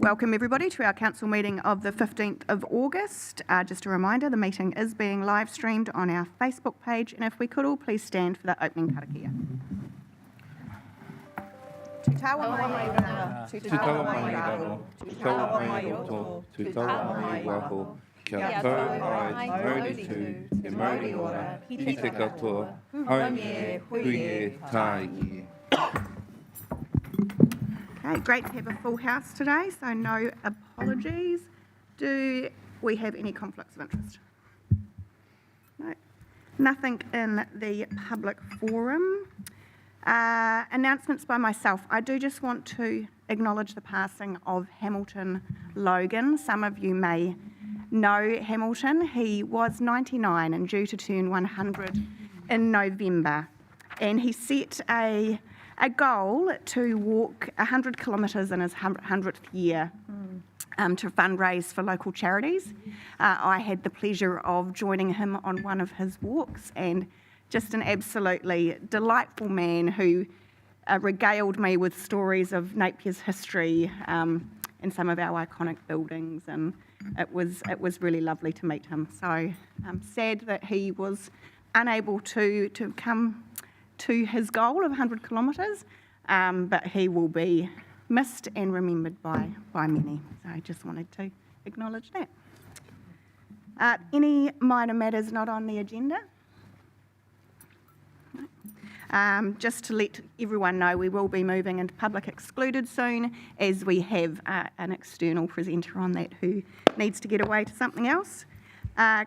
Welcome everybody to our council meeting of the 15th of August. Just a reminder, the meeting is being live streamed on our Facebook page, and if we could all please stand for the opening karakia. Te tawa mai rana, te tawa mai raro, te tawa mai roto, te tawa mai waho, kia tau ai mauri tū, te mauri ora, ki te katoa, haumie, huie, tāi. Okay, great to have a full house today, so no apologies. Do we have any conflicts of interest? No. Nothing in the public forum. Announcements by myself. I do just want to acknowledge the passing of Hamilton Logan. Some of you may know Hamilton. He was 99 and due to turn 100 in November. And he set a goal to walk 100 kilometres in his 100th year to fundraise for local charities. I had the pleasure of joining him on one of his walks, and just an absolutely delightful man who regaled me with stories of Napier's history and some of our iconic buildings, and it was really lovely to meet him. So I'm sad that he was unable to come to his goal of 100 kilometres, but he will be missed and remembered by many. So I just wanted to acknowledge that. Any minor matters not on the agenda? Just to let everyone know, we will be moving into public excluded soon, as we have an external presenter on that who needs to get away to something else.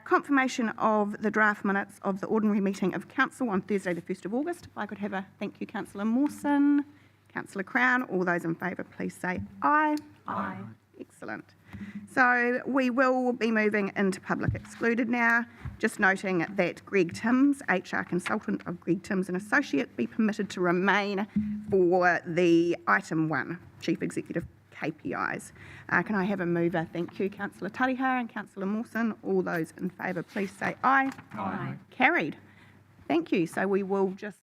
Confirmation of the draft minutes of the ordinary meeting of council on Thursday the 1st of August. If I could have a thank you, Councillor Mawson, Councillor Crown, all those in favour please say aye. Aye. Excellent. So we will be moving into public excluded now, just noting that Greg Timms, HR consultant of Greg Timms and Associate, be permitted to remain for the item 1, Chief Executive KPIs. Can I have a mover? Thank you, Councillor Tariha and Councillor Mawson. All those in favour, please say aye. Aye. Carried. Thank you. So we will just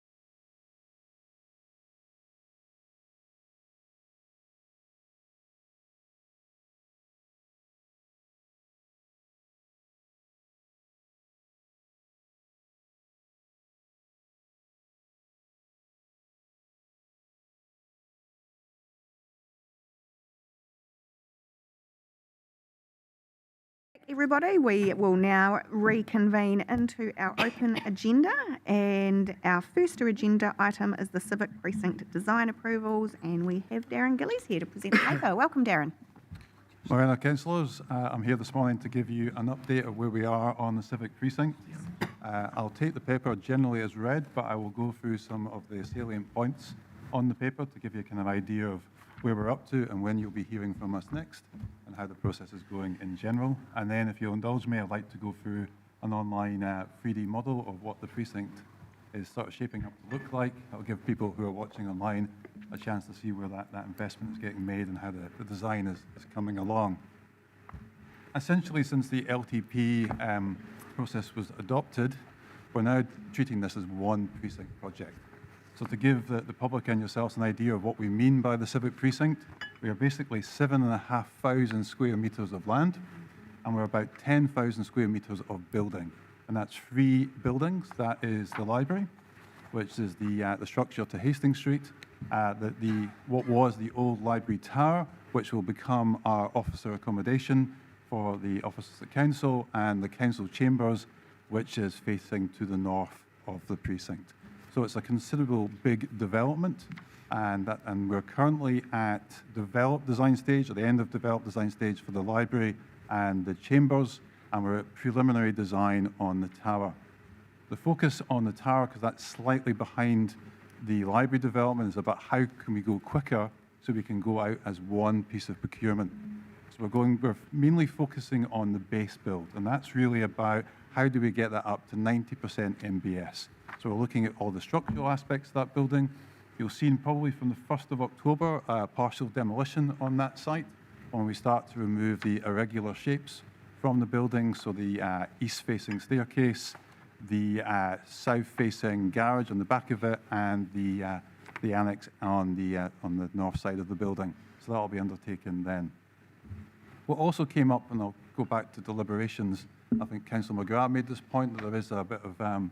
everybody, we will now reconvene into our open agenda, and our first agenda item is the Civic Precinct design approvals, and we have Darren Gillies here to present the paper. Welcome, Darren. Morena councillors, I'm here this morning to give you an update of where we are on the Civic Precinct. I'll take the paper generally as read, but I will go through some of the salient points on the paper to give you a kind of idea of where we're up to and when you'll be hearing from us next, and how the process is going in general. And then, if you'll indulge me, I'd like to go through an online 3D model of what the precinct is sort of shaping up to look like. That'll give people who are watching online a chance to see where that investment is getting made and how the design is coming along. Essentially, since the LTP process was adopted, we're now treating this as one precinct project. So to give the public and yourselves an idea of what we mean by the Civic Precinct, we are basically 7,500 square metres of land, and we're about 10,000 square metres of building. And that's 3 buildings. That is the library, which is the structure to Hastings Street, what was the old library tower, which will become our officer accommodation for the officers at council, and the council chambers, which is facing to the north of the precinct. So it's a considerable big development, and we're currently at developed design stage, at the end of developed design stage for the library and the chambers, and we're at preliminary design on the tower. The focus on the tower, because that's slightly behind the library development, is about how can we go quicker so we can go out as one piece of procurement. So we're mainly focusing on the base build, and that's really about how do we get that up to 90% MBS. So we're looking at all the structural aspects of that building. You'll see probably from the 1st of October, partial demolition on that site when we start to remove the irregular shapes from the building. So the east-facing staircase, the south-facing garage on the back of it, and the annex on the north side of the building. So that will be undertaken then. What also came up, and I'll go back to deliberations, I think Councillor McGrath made this point, that there is a bit of,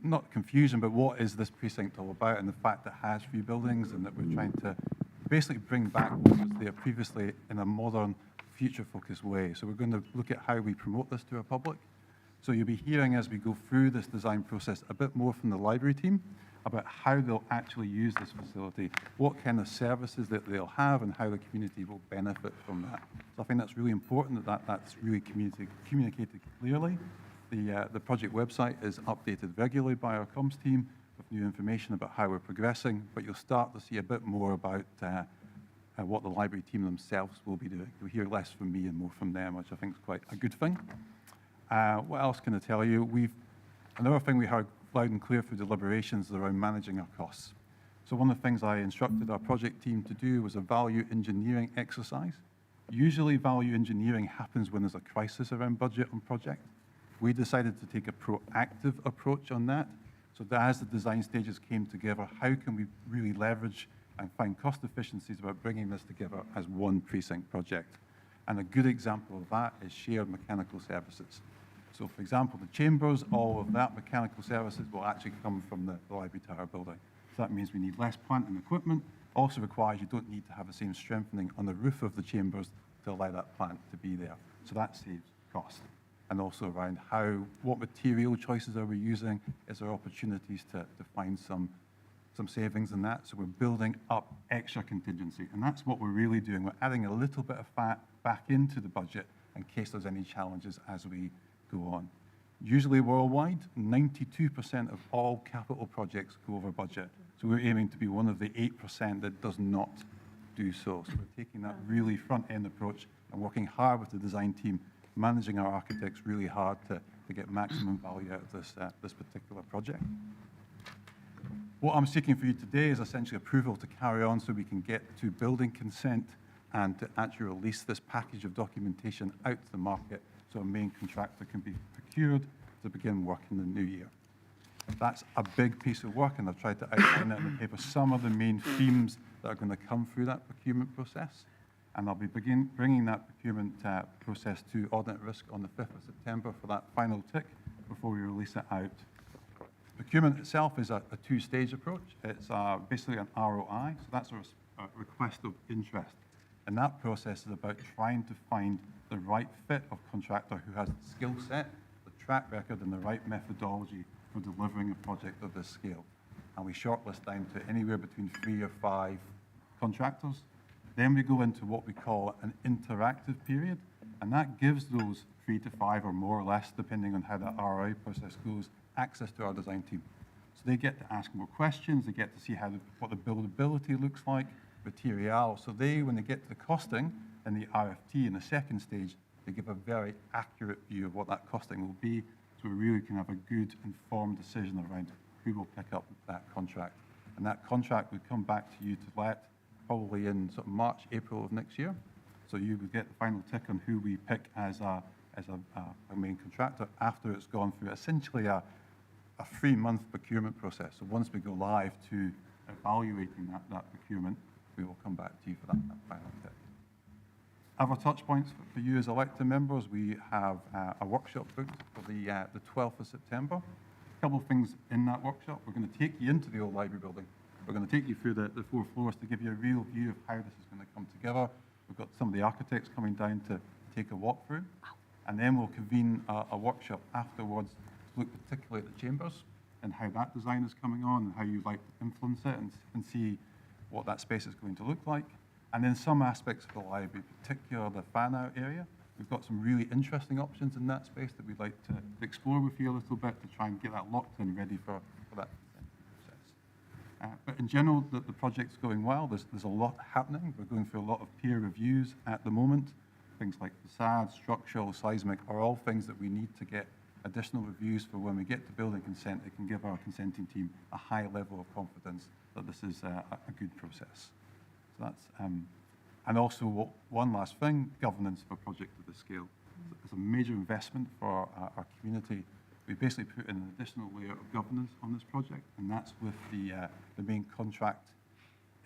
not confusion, but what is this precinct all about, and the fact that it has 3 buildings, and that we're trying to basically bring back what was there previously in a modern, future-focused way. So we're going to look at how we promote this to our public. So you'll be hearing as we go through this design process a bit more from the library team about how they'll actually use this facility, what kind of services that they'll have, and how the community will benefit from that. So I think that's really important that that's really communicated clearly. The project website is updated regularly by our comms team with new information about how we're progressing, but you'll start to see a bit more about what the library team themselves will be doing. You'll hear less from me and more from them, which I think is quite a good thing. What else can I tell you? Another thing we heard loud and clear through deliberations is around managing our costs. So one of the things I instructed our project team to do was a value engineering exercise. Usually value engineering happens when there's a crisis around budget on project. We decided to take a proactive approach on that, so that as the design stages came together, how can we really leverage and find cost efficiencies about bringing this together as one precinct project? And a good example of that is shared mechanical services. So for example, the chambers, all of that mechanical services will actually come from the library tower building. So that means we need less plant and equipment. Also requires you don't need to have the same strengthening on the roof of the chambers to allow that plant to be there. So that saves cost. And also around what material choices are we using? Is there opportunities to find some savings in that? So we're building up extra contingency. And that's what we're really doing. We're adding a little bit of fat back into the budget in case there's any challenges as we go on. Usually worldwide, 92% of all capital projects go over budget. So we're aiming to be one of the 8% that does not do so. So we're taking that really front-end approach and working hard with the design team, managing our architects really hard to get maximum value out of this particular project. What I'm seeking for you today is essentially approval to carry on so we can get to building consent and to actually release this package of documentation out to the market so a main contractor can be procured to begin work in the new year. That's a big piece of work, and I've tried to outline that in the paper, some of the main themes that are going to come through that procurement process. And I'll be bringing that procurement process to audit risk on the 5th of September for that final tick before we release it out. Procurement itself is a 2-stage approach. It's basically an ROI, so that's a request of interest. And that process is about trying to find the right fit of contractor who has the skill set, the track record, and the right methodology for delivering a project of this scale. And we shortlist down to anywhere between 3 or 5 contractors. Then we go into what we call an interactive period, and that gives those 3 to 5 or more or less, depending on how that ROI process goes, access to our design team. So they get to ask more questions, they get to see what the buildability looks like, material. So when they get to the costing and the RFT in the second stage, they give a very accurate view of what that costing will be, so we really can have a good informed decision around who will pick up that contract. And that contract would come back to you to let probably in sort of March, April of next year. So you would get the final tick on who we pick as a main contractor after it's gone through essentially a 3-month procurement process. So once we go live to evaluating that procurement, we will come back to you for that final tick. Other touch points for you as elected members, we have a workshop booked for the 12th of September. A couple of things in that workshop. We're going to take you into the old library building. We're going to take you through the 4 floors to give you a real view of how this is going to come together. We've got some of the architects coming down to take a walk through. And then we'll convene a workshop afterwards to look particularly at the chambers and how that design is coming on and how you'd like to influence it and see what that space is going to look like. And then some aspects of the library, particularly the fan-out area. We've got some really interesting options in that space that we'd like to explore with you a little bit to try and get that locked in, ready for that process. But in general, the project's going well. There's a lot happening. We're going through a lot of peer reviews at the moment. Things like facade, structural, seismic are all things that we need to get additional reviews for when we get to building consent. It can give our consenting team a high level of confidence that this is a good process. So that's, and also one last thing, governance for a project of this scale. It's a major investment for our community. We basically put in an additional layer of governance on this project, and that's with the main contract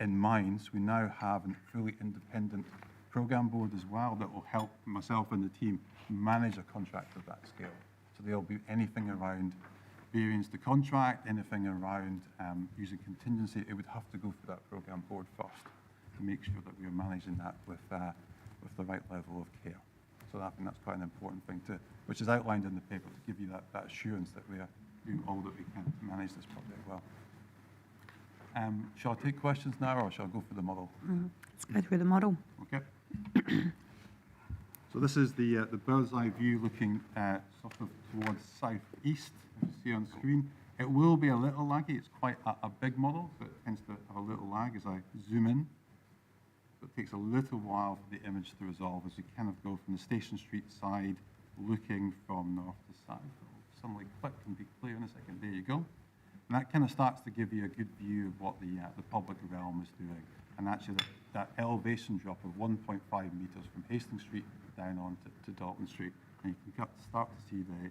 in mind. So we now have a fully independent program board as well that will help myself and the team manage a contract of that scale. So there'll be anything around variance to contract, anything around using contingency, it would have to go through that program board first to make sure that we are managing that with the right level of care. So I think that's quite an important thing which is outlined in the paper to give you that assurance that we are doing all that we can to manage this project well. Shall I take questions now, or shall I go for the model? Let's go through the model. Okay. So this is the bird's eye view looking sort of towards southeast, as you see on screen. It will be a little laggy. It's quite a big model, so it tends to have a little lag as I zoom in. So it takes a little while for the image to resolve as you kind of go from the Station Street side, looking from north to south. It'll suddenly click and be clear in a second. There you go. And that kind of starts to give you a good view of what the public realm is doing. And actually that elevation drop of 1.5 metres from Hastings Street down on to Dalton Street. And you can start to see the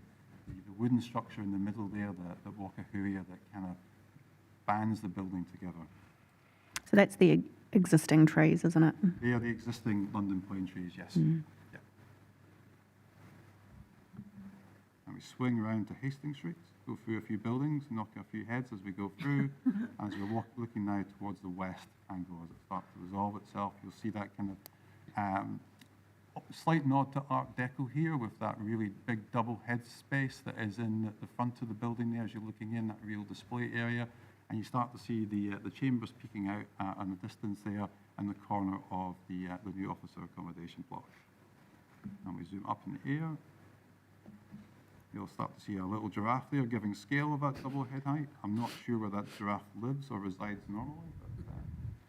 wooden structure in the middle there, the Wakahuia that kind of bands the building together. So that's the existing trees, isn't it? They are the existing London plane trees, yes. Mm. Yeah. And we swing around to Hastings Street, go through a few buildings, knock a few heads as we go through. As we're looking now towards the west angle as it starts to resolve itself, you'll see that kind of slight nod to Art Deco here with that really big double head space that is in the front of the building there as you're looking in, that real display area. And you start to see the chambers peeking out in the distance there in the corner of the new officer accommodation block. And we zoom up in the air. You'll start to see a little giraffe there giving scale of that double head height. I'm not sure where that giraffe lives or resides normally, but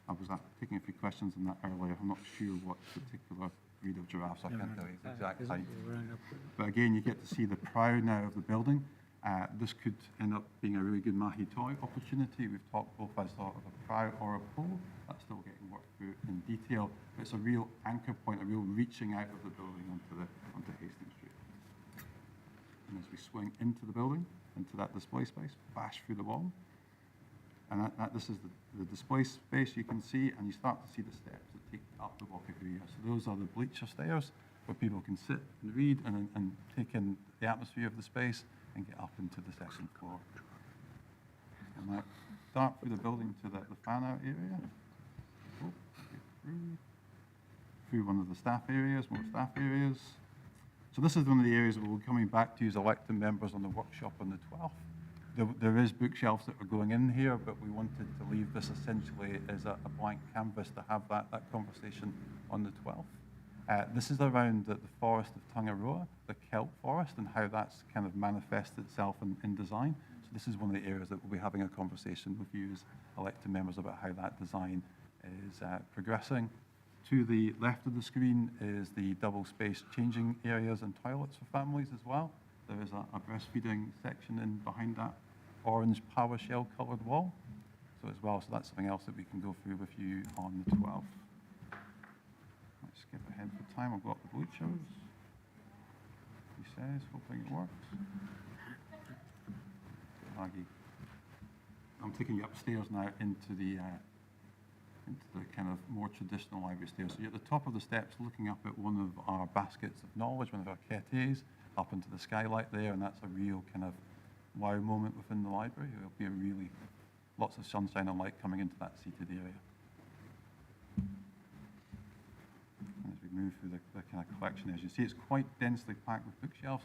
I was taking a few questions on that earlier. I'm not sure what particular breed of giraffes. I can't tell you the exact height. But again, you get to see the prow now of the building. This could end up being a really good mahi toi opportunity. We've talked both as sort of a prow or a pole. That's still getting worked through in detail. But it's a real anchor point, a real reaching out of the building onto Hastings Street. And as we swing into the building, into that display space, bash through the wall. And this is the display space you can see, and you start to see the steps that take up the Wakahuia. So those are the bleacher stairs where people can sit and read and take in the atmosphere of the space and get up into the second floor. And that start through the building to the fan out area. Oh, get through one of the staff areas, more staff areas. So this is one of the areas that we'll be coming back to as elected members on the workshop on the 12th. There is bookshelves that are going in here, but we wanted to leave this essentially as a blank canvas to have that conversation on the 12th. This is around the forest of Tangaroa, the kelp forest, and how that's kind of manifested itself in design. So this is one of the areas that we'll be having a conversation with you as elected members about how that design is progressing. To the left of the screen is the double space changing areas and toilets for families as well. There is a breastfeeding section in behind that orange PowerShell coloured wall. So that's something else that we can go through with you on the 12th. Let's skip ahead for time. I'll go up the bleachers. He says, hoping it works. Maggie. I'm taking you upstairs now into the kind of more traditional library stairs. So you're at the top of the steps looking up at one of our baskets of knowledge, one of our ketes, up into the skylight there, and that's a real kind of wow moment within the library. There'll be lots of sunshine and light coming into that seated area. And as we move through the kind of collection, as you see, it's quite densely packed with bookshelves.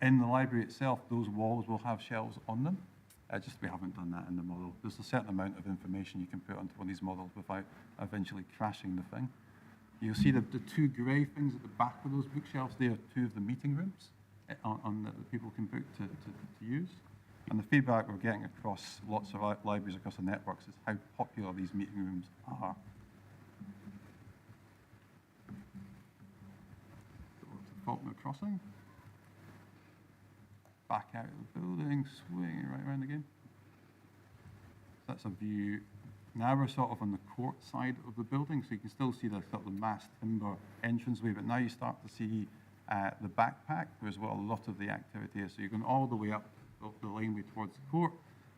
In the library itself, those walls will have shelves on them. Just we haven't done that in the model. There's a certain amount of information you can put onto one of these models without eventually crashing the thing. You'll see the two grey things at the back of those bookshelves. They are two of the meeting rooms that people can book to use. And the feedback we're getting across lots of libraries across the networks is how popular these meeting rooms are. Go to Faulkner Crossing. Back out of the building, swinging right around again. So that's a view. Now we're sort of on the court side of the building, so you can still see the sort of the mass timber entranceway, but now you start to see the backpack, whereas what a lot of the activity is. So you're going all the way up the laneway towards the court,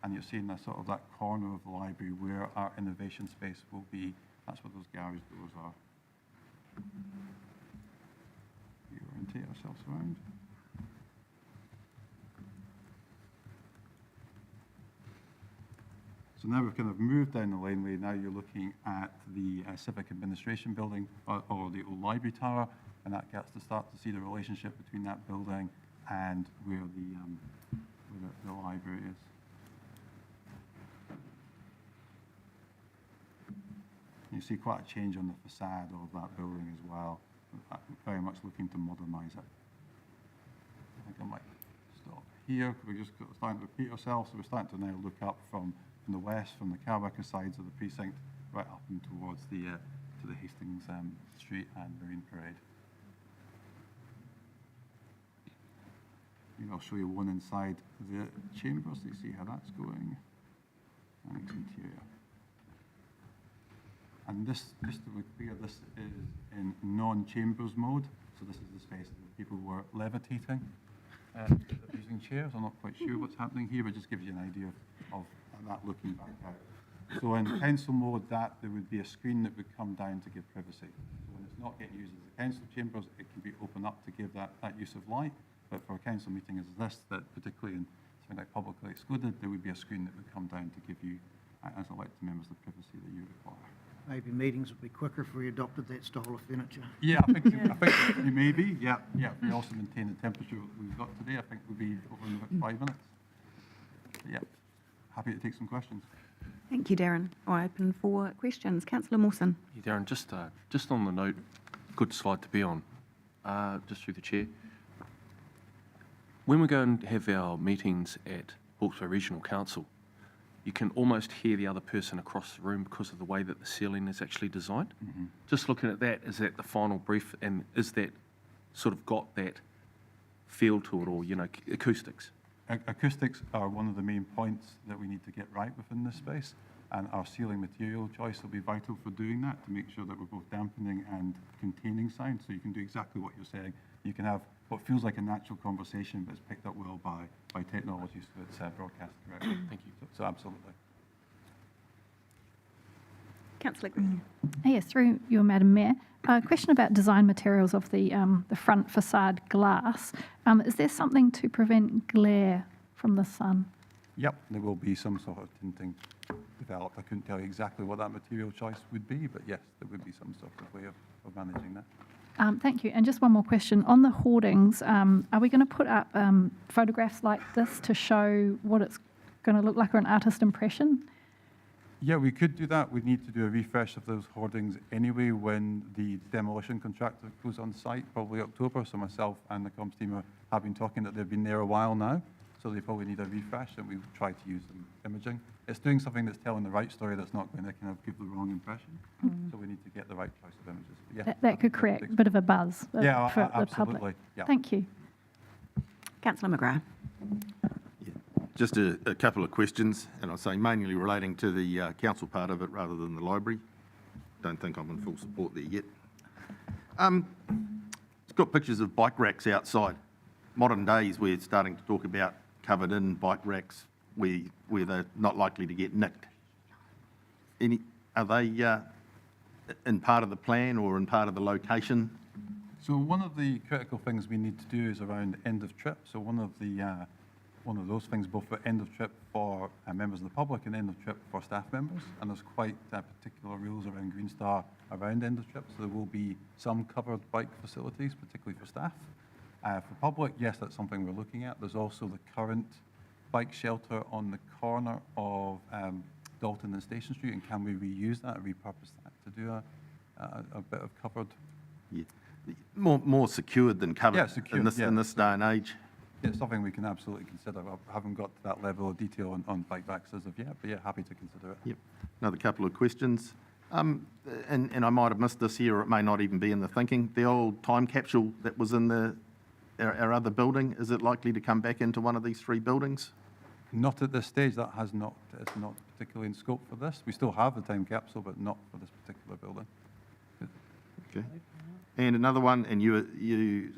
and you're seeing that sort of that corner of the library where our innovation space will be. That's where those garage doors are. We orientate ourselves around. So now we've kind of moved down the laneway. Now you're looking at the Civic Administration Building or the old library tower, and that gets to start to see the relationship between that building and where the library is. You see quite a change on the facade of that building as well. Very much looking to modernise it. I think I might stop here. We're just starting to repeat ourselves. So we're starting to now look up from the west, from the Carwacker sides of the precinct, right up and towards the to the Hastings Street and Marine Parade. Maybe I'll show you one inside the chambers so you see how that's going. And its interior. And this, just to be clear, this is in non-chambers mode. So this is the space that people were levitating using chairs. I'm not quite sure what's happening here, but just gives you an idea of that looking back out. So in council mode, there would be a screen that would come down to give privacy. So when it's not getting used as the council chambers, it can be open up to give that use of light. But for a council meeting as this, that particularly in something like publicly excluded, there would be a screen that would come down to give you, as elected members, the privacy that you require. Maybe meetings would be quicker if we adopted that style of furniture. Yeah, I think it may be. Yeah. We also maintain the temperature we've got today. I think we'll be over in about 5 minutes. Yeah, happy to take some questions. Thank you, Darren. I open for questions. Councillor Mawson. Yeah, Darren, just on the note, good slide to be on, just through the chair. When we go and have our meetings at Hawkesbury Regional Council, you can almost hear the other person across the room because of the way that the ceiling is actually designed. Mm-hmm. Just looking at that, is that the final brief, and is that sort of got that feel to it, or, acoustics? Acoustics are one of the main points that we need to get right within this space, and our ceiling material choice will be vital for doing that, to make sure that we're both dampening and containing sound, so you can do exactly what you're saying. You can have what feels like a natural conversation, but it's picked up well by technology, so it's broadcast correctly. Thank you. So absolutely. Councillor Green. Yes, through you, Madam Mayor. A question about design materials of the front facade glass. Is there something to prevent glare from the sun? Yep, there will be some sort of tinting developed. I couldn't tell you exactly what that material choice would be, but yes, there would be some sort of way of managing that. Thank you. And just one more question. On the hoardings, are we going to put up photographs like this to show what it's going to look like, or an artist impression? Yeah, we could do that. We'd need to do a refresh of those hoardings anyway when the demolition contractor goes on site, probably October. So myself and the comms team have been talking that they've been there a while now. So they probably need a refresh, and we try to use some imaging. It's doing something that's telling the right story, that's not going to kind of give the wrong impression. So we need to get the right choice of images. But yeah, That could create a bit of a buzz for the absolutely. public. Yeah. Thank you. Councillor McGrath. Just a couple of questions, and I'll say mainly relating to the council part of it rather than the library. Don't think I'm in full support there yet. It's got pictures of bike racks outside. Modern days, we're starting to talk about covered-in bike racks where they're not likely to get nicked. Are they in part of the plan or in part of the location? So one of the critical things we need to do is around end of trip. So one of those things, both for end of trip for members of the public and end of trip for staff members. And there's quite particular rules around Green Star around end of trip. So there will be some covered bike facilities, particularly for staff. For public, yes, that's something we're looking at. There's also the current bike shelter on the corner of Dalton and Station Street, and can we reuse that or repurpose that to do a bit of covered? Yeah. More secured than covered, Yeah, secured, in this day and age. It's something we can absolutely consider. I haven't got to that level of detail on bike racks as of yet, but yeah, happy to consider it. Yep. Another couple of questions. And I might have missed this here, or it may not even be in the thinking. The old time capsule that was in our other building, is it likely to come back into one of these three buildings? Not at this stage. It's not particularly in scope for this. We still have the time capsule, but not for this particular building. Okay. And another one, and you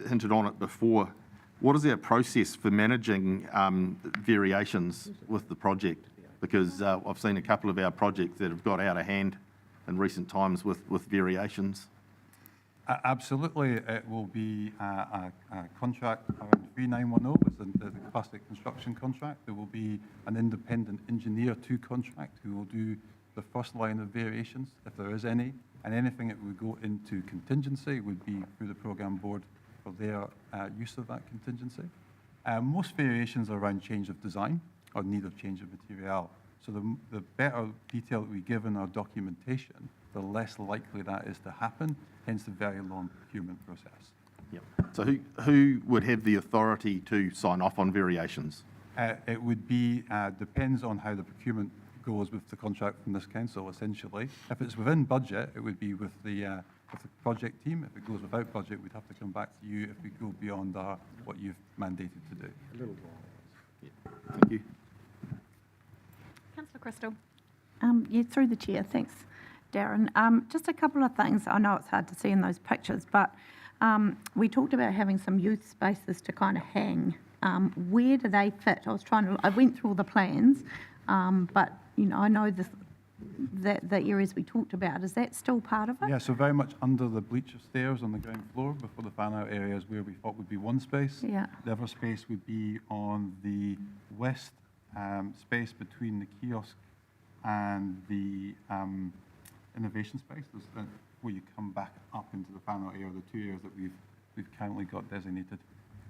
hinted on it before, what is our process for managing variations with the project? Because I've seen a couple of our projects that have got out of hand in recent times with variations. Absolutely, it will be a contract around 3910, is the classic construction contract. There will be an independent engineer to contract who will do the first line of variations, if there is any, and anything that would go into contingency would be through the programme board for their use of that contingency. Most variations are around change of design or need of change of material. So the better detail that we give in our documentation, the less likely that is to happen, hence the very long procurement process. Yep. So who would have the authority to sign off on variations? It would be, depends on how the procurement goes with the contract from this council, essentially. If it's within budget, it would be with the project team. If it goes without budget, we'd have to come back to you if we go beyond what you've mandated to do. Thank you. Councillor Crystal. Yeah, through the chair, thanks, Darren. Just a couple of things. I know it's hard to see in those pictures, but we talked about having some youth spaces to kind of hang. Where do they fit? I went through all the plans, but I know the areas we talked about. Is that still part of it? Yeah, so very much under the bleacher stairs on the ground floor before the fan-out areas where we thought would be one space. Yeah. The other space would be on the west space between the kiosk and the innovation space. There's where you come back up into the fan-out area, the two areas that we've currently got designated.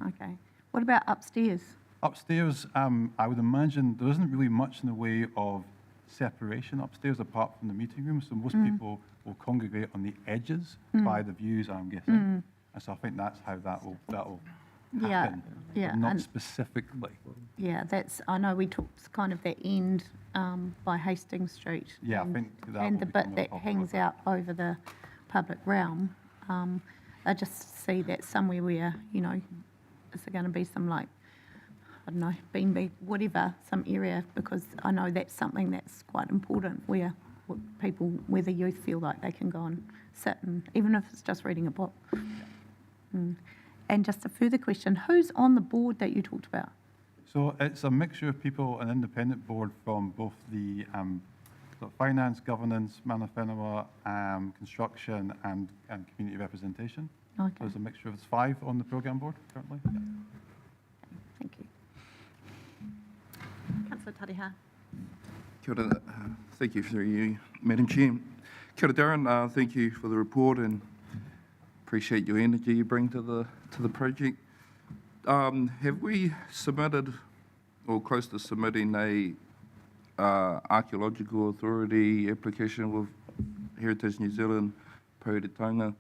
Okay. What about upstairs? Upstairs, I would imagine there isn't really much in the way of separation upstairs apart from the meeting room, so most people will congregate on the edges by the views, I'm guessing. And so I think that's how that will happen, yeah, but not and- specifically. Yeah, I know we took kind of that end by Hastings Street. Yeah, I and, think that and will the become bit a that popular hangs bit. out over the public realm. I just see that somewhere where, is there going to be some I don't know, beanbag, whatever, some area, because I know that's something that's quite important where the youth feel like they can go and sit, and even if it's just reading a book. And just a further question, who's on the board that you talked about? So it's a mixture of people, an independent board from both the sort of finance, governance, Mana Whenua, construction and community representation. Okay, There's a mixture of 5 on the programme board currently. Yeah. thank you. Councillor Tariha. Kia ora, thank you through you, Madam Chair. Kia ora, Darren. Thank you for the report and appreciate your energy you bring to the project. Have we submitted or close to submitting a archaeological authority application with Heritage New Zealand, Pouretonga?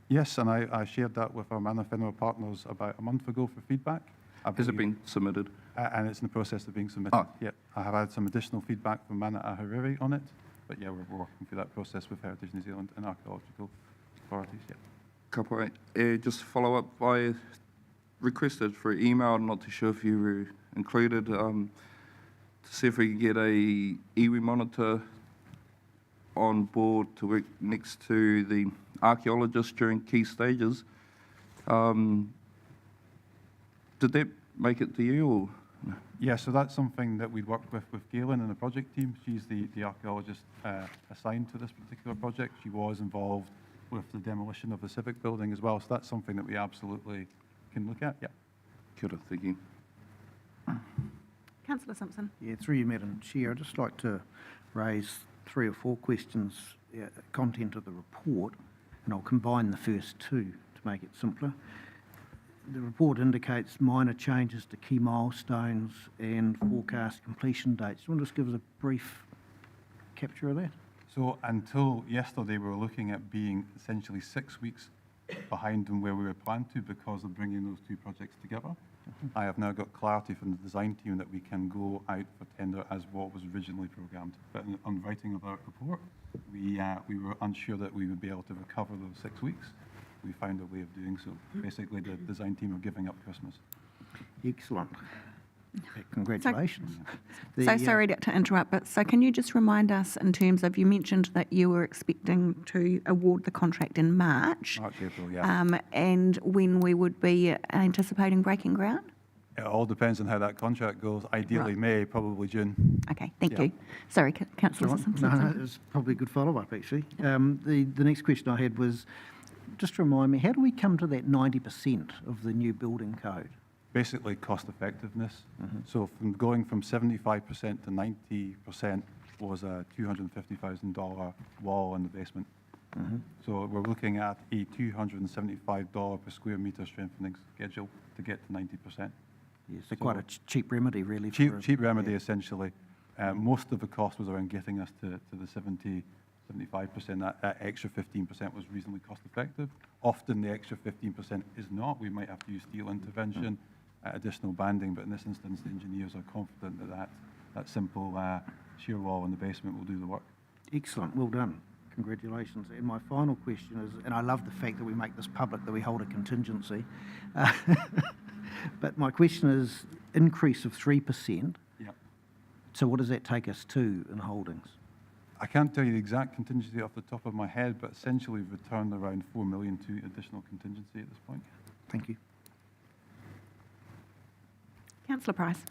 Yes, and I shared that with our Mana Whenua partners about a month ago for feedback. Has it been submitted? And it's in the process of being submitted. Ah. Yep. I have had some additional feedback from Mana Ahuriri on it, but yeah, we're working through that process with Heritage New Zealand and archaeological authorities. Yeah. Couple, just to follow up, I requested for email, I'm not too sure if you were included, to see if we could get a iwi monitor on board to work next to the archaeologist during key stages. Did that make it to you, or? Yeah, so that's something that we'd worked with Galen and the project team. She's the archaeologist assigned to this particular project. She was involved with the demolition of the Civic building as well, so that's something that we absolutely can look at, yeah. Kia ora, thank you. Councillor Simpson. Yeah, through you, Madam Chair, I'd just like to raise 3 or 4 questions, content of the report, and I'll combine the first 2 to make it simpler. The report indicates minor changes to key milestones and forecast completion dates. Do you want to just give us a brief capture of that? So until yesterday, we were looking at being essentially 6 weeks behind on where we were planned to because of bringing those 2 projects together. I have now got clarity from the design team that we can go out for tender as what was originally programmed. But on writing of our report, we were unsure that we would be able to recover those 6 weeks. We found a way of doing so. Basically, the design team are giving up Christmas. Excellent. Congratulations. So sorry to interrupt, but so can you just remind us in terms of, you mentioned that you were expecting to award the contract in March, March, April, yeah. and when we would be anticipating breaking ground? It all depends on how that contract goes. Ideally Right. May, probably June. Okay, thank Yeah. you. Sorry, Councillor Simpson. No, it's probably a good follow-up, actually. The next question I had was, just remind me, how do we come to that 90% of the new building code? Basically, cost effectiveness. So from going from 75% to 90% was a $250,000 wall in the basement. So we're looking at a $275 per square metre strengthening schedule to get to 90%. Yes, so quite a cheap remedy, really. Cheap remedy, essentially. Most of the cost was around getting us to the 75%. That extra 15% was reasonably cost effective. Often the extra 15% is not. We might have to use steel intervention, additional banding, but in this instance, the engineers are confident that simple shear wall in the basement will do the work. Excellent, well done. Congratulations. And my final question is, and I love the fact that we make this public, that we hold a contingency. But my question is, increase of 3%. Yep. So what does that take us to in holdings? I can't tell you the exact contingency off the top of my head, but essentially we've returned around $4 million to additional contingency at this point. Thank you. Councillor Price.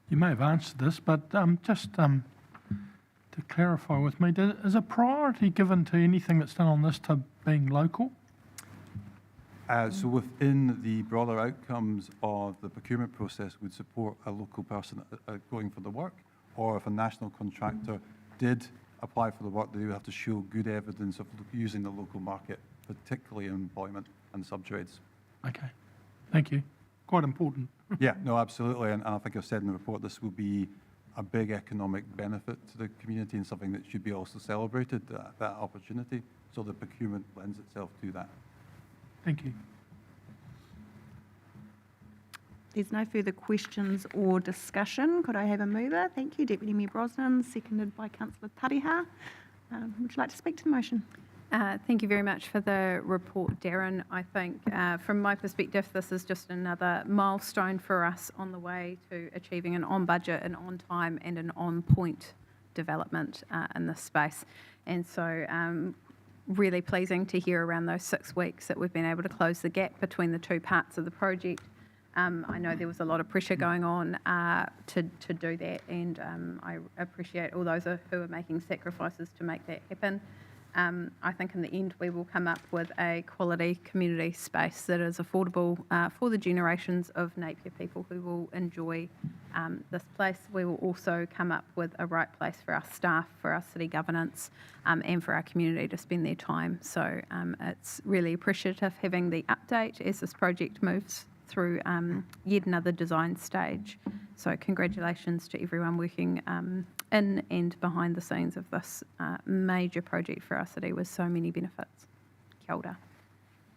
You may have answered this, but just to clarify with me, is a priority given to anything that's done on this to being local? So within the broader outcomes of the procurement process, we'd support a local person going for the work, or if a national contractor did apply for the work, they would have to show good evidence of using the local market, particularly in employment and subtrades. Okay, thank you. Quite important. Yeah, no, absolutely. And I think I've said in the report, this will be a big economic benefit to the community and something that should be also celebrated, that opportunity. So the procurement lends itself to that. Thank you. There's no further questions or discussion. Could I have a mover? Thank you, Deputy Mayor Brosnan, seconded by Councillor Tariha. Would you like to speak to the motion? Thank you very much for the report, Darren. I think from my perspective, this is just another milestone for us on the way to achieving an on-budget, an on-time and an on-point development in this space. And so really pleasing to hear around those 6 weeks that we've been able to close the gap between the two parts of the project. I know there was a lot of pressure going on to do that, and I appreciate all those who are making sacrifices to make that happen. I think in the end we will come up with a quality community space that is affordable for the generations of Napier people who will enjoy this place. We will also come up with a right place for our staff, for our city governance, and for our community to spend their time. So it's really appreciative having the update as this project moves through yet another design stage. So congratulations to everyone working in and behind the scenes of this major project for our city with so many benefits. Kia ora.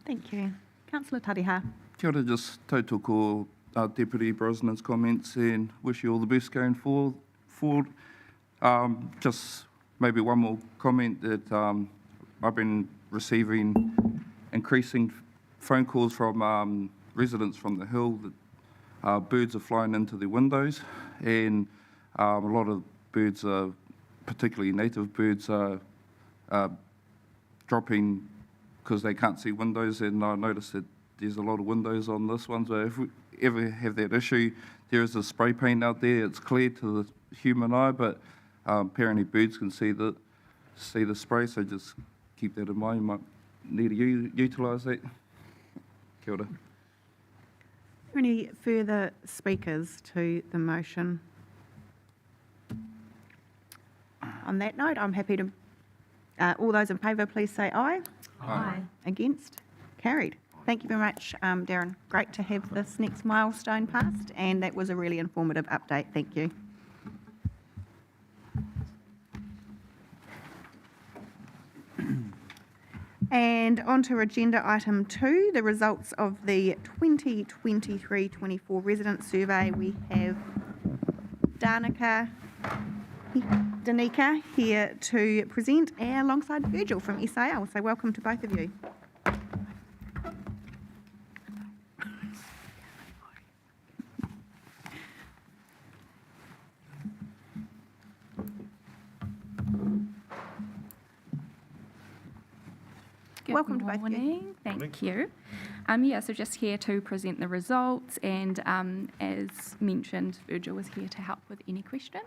Thank you. Councillor Tariha. Kia ora, just tautoko Deputy Brosnan's comments and wish you all the best going forward. Just maybe one more comment that I've been receiving increasing phone calls from residents from the hill that birds are flying into their windows, and a lot of birds, particularly native birds, are dropping because they can't see windows, and I noticed that there's a lot of windows on this one, so if we ever have that issue, there is a spray paint out there. It's clear to the human eye, but apparently birds can see the spray, so just keep that in mind. You might need to utilise that. Kia ora. Are there any further speakers to the motion? On that note, I'm happy to, all those in favour, please say aye. Aye. Against? Carried. Thank you very much, Darren. Great to have this next milestone passed, and that was a really informative update. Thank you. And on to agenda item 2, the results of the 2023-24 resident survey. We have Danica here to present alongside Virgil from SAL. So welcome to both of you. Welcome to both of you. Good morning. Thank you. So just here to present the results, and as mentioned, Virgil was here to help with any questions.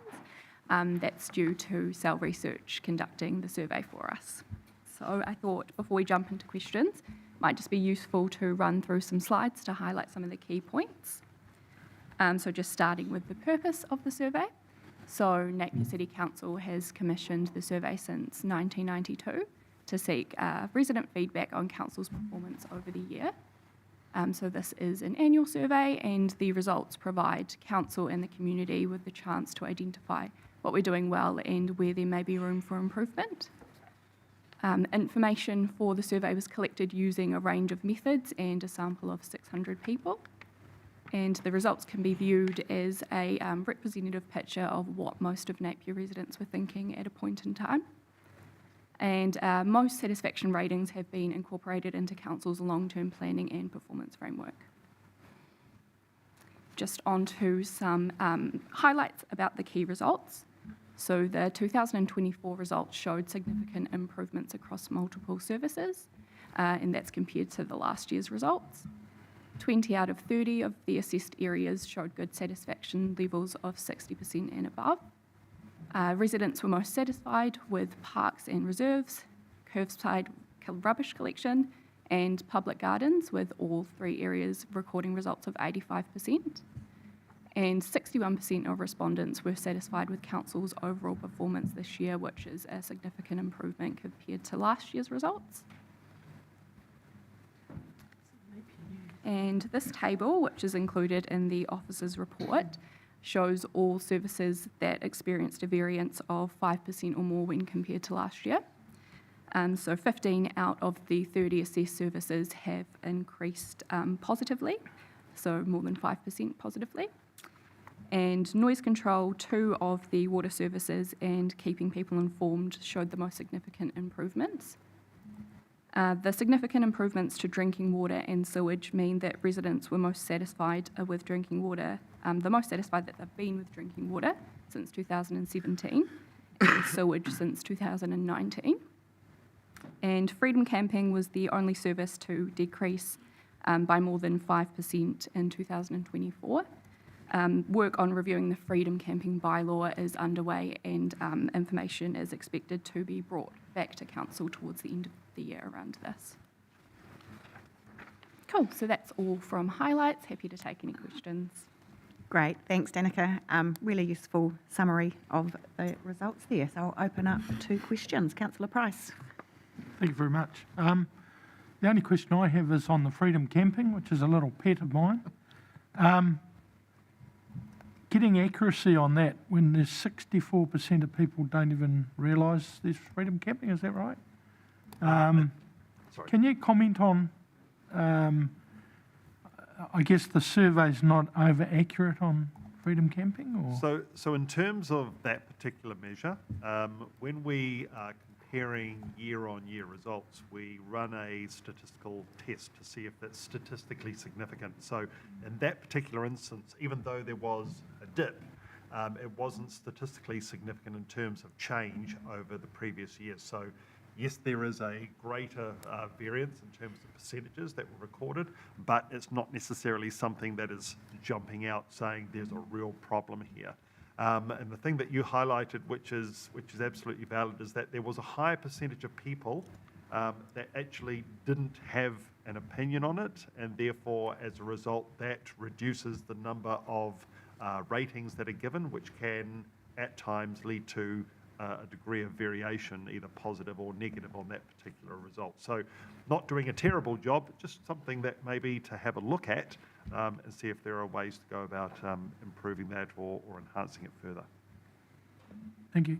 That's due to Cell Research conducting the survey for us. So I thought before we jump into questions, it might just be useful to run through some slides to highlight some of the key points. So just starting with the purpose of the survey. So Napier City Council has commissioned the survey since 1992 to seek resident feedback on council's performance over the year. So this is an annual survey, and the results provide council and the community with the chance to identify what we're doing well and where there may be room for improvement. Information for the survey was collected using a range of methods and a sample of 600 people. And the results can be viewed as a representative picture of what most of Napier residents were thinking at a point in time. And most satisfaction ratings have been incorporated into council's long-term planning and performance framework. Just on to some highlights about the key results. So the 2024 results showed significant improvements across multiple services, and that's compared to the last year's results. 20 out of 30 of the assessed areas showed good satisfaction levels of 60% and above. Residents were most satisfied with parks and reserves, curbside rubbish collection, and public gardens, with all three areas recording results of 85%. And 61% of respondents were satisfied with council's overall performance this year, which is a significant improvement compared to last year's results. And this table, which is included in the officer's report, shows all services that experienced a variance of 5% or more when compared to last year. So 15 out of the 30 assessed services have increased positively, so more than 5% positively. And noise control, 2 of the water services and keeping people informed showed the most significant improvements. The significant improvements to drinking water and sewage mean that residents were most satisfied with drinking water, the most satisfied that they've been with drinking water since 2017, and sewage since 2019. And Freedom Camping was the only service to decrease by more than 5% in 2024. Work on reviewing the Freedom Camping bylaw is underway, and information is expected to be brought back to council towards the end of the year around this. Cool, so that's all from highlights. Happy to take any questions. Great, thanks Danica. Really useful summary of the results there. So I'll open up to questions. Councillor Price. Thank you very much. The only question I have is on the Freedom Camping, which is a little pet of mine. Getting accuracy on that when there's 64% of people don't even realise there's Freedom Camping, is that right? Can you comment on, I guess the survey's not over accurate on Freedom Camping, or? So in terms of that particular measure, when we are comparing year-on-year results, we run a statistical test to see if it's statistically significant. So in that particular instance, even though there was a dip, it wasn't statistically significant in terms of change over the previous year. So yes, there is a greater variance in terms of percentages that were recorded, but it's not necessarily something that is jumping out saying there's a real problem here. And the thing that you highlighted, which is absolutely valid, is that there was a higher percentage of people that actually didn't have an opinion on it, and therefore, as a result, that reduces the number of ratings that are given, which can at times lead to a degree of variation, either positive or negative, on that particular result. So not doing a terrible job, just something that maybe to have a look at and see if there are ways to go about improving that or enhancing it further. Thank you.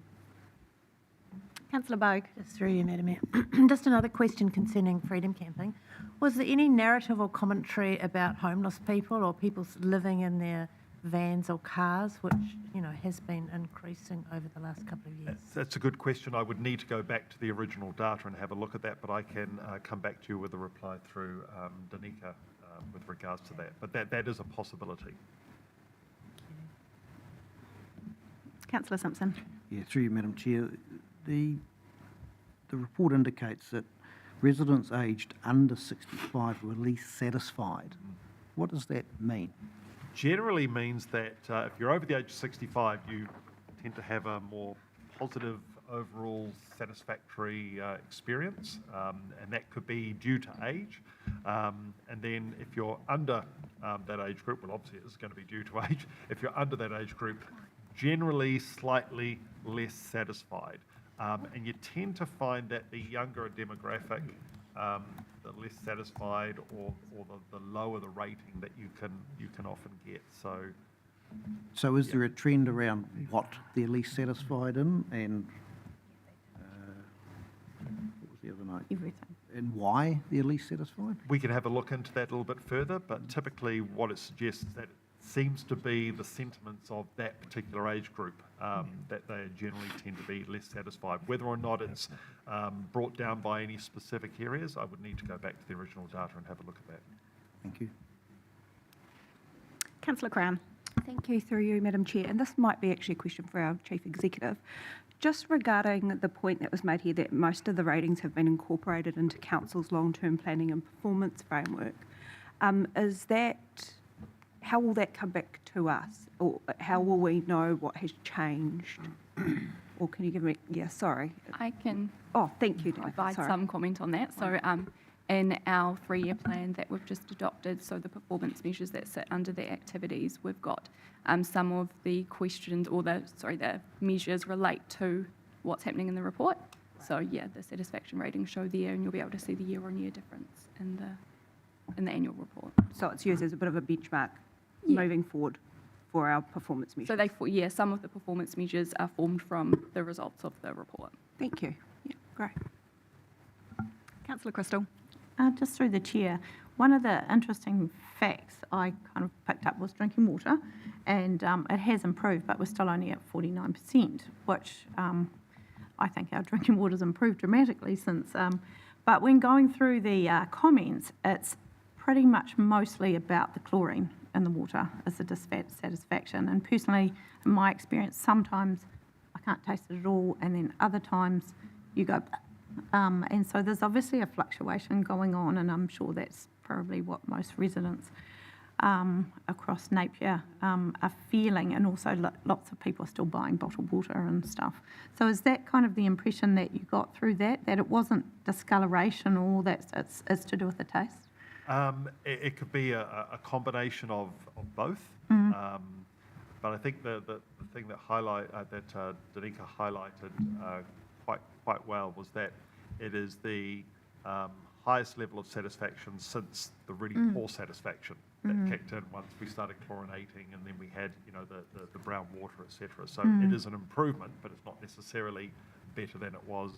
Councillor Bogue. Just through you, Madam Mayor. Just another question concerning Freedom Camping. Was there any narrative or commentary about homeless people or people living in their vans or cars, which, you know, has been increasing over the last couple of years? That's a good question. I would need to go back to the original data and have a look at that, but I can come back to you with a reply through Danica with regards to that. But that is a possibility. Councillor Simpson. Yeah, through you, Madam Chair. The report indicates that residents aged under 65 were least satisfied. What does that mean? Generally means that if you're over the age of 65, you tend to have a more positive overall satisfactory experience, and that could be due to age. And then if you're under that age group, well, obviously it's going to be due to age. If you're under that age group, generally slightly less satisfied. And you tend to find that the younger a demographic, the less satisfied, or the lower the rating that you can often get. So is there a trend around what they're least satisfied in, and what was the other note? Everything. And why they're least satisfied? We can have a look into that a little bit further, but typically what it suggests is that it seems to be the sentiments of that particular age group that they generally tend to be less satisfied. Whether or not it's brought down by any specific areas, I would need to go back to the original data and have a look at that. Thank you. Councillor Crown. Thank you, through you, Madam Chair. And this might be actually a question for our Chief Executive. Just regarding the point that was made here that most of the ratings have been incorporated into Council's long-term planning and performance framework, how will that come back to us? Or how will we know what has changed? Or can you give me, sorry. I can Oh, thank you, provide sorry. some comment on that. So in our 3-year plan that we've just adopted, so the performance measures that sit under the activities, we've got some of the questions, or the measures relate to what's happening in the report. So yeah, the satisfaction ratings show there, and you'll be able to see the year-on-year difference in the annual report. So it's used as a bit of a benchmark Yeah. moving forward for our performance measures. So some of the performance measures are formed from the results of the report. Thank you. Yeah, great. Councillor Crystal. Just through the chair, one of the interesting facts I kind of picked up was drinking water, and it has improved, but we're still only at 49%, which I think our drinking water's improved dramatically since. But when going through the comments, it's pretty much mostly about the chlorine in the water as a dissatisfaction. And personally, in my experience, sometimes I can't taste it at all, and then other times you go. And so there's obviously a fluctuation going on, and I'm sure that's probably what most residents across Napier are feeling, and also lots of people are still buying bottled water and stuff. So is that kind of the impression that you got through that it wasn't discoloration or all that, it's to do with the taste? It could be a combination of both. But I think the thing that Danica highlighted quite well was that it is the highest level of satisfaction since the really poor satisfaction that kicked in once we started chlorinating, and then we had the brown water, etc. So it is an improvement, but it's not necessarily better than it was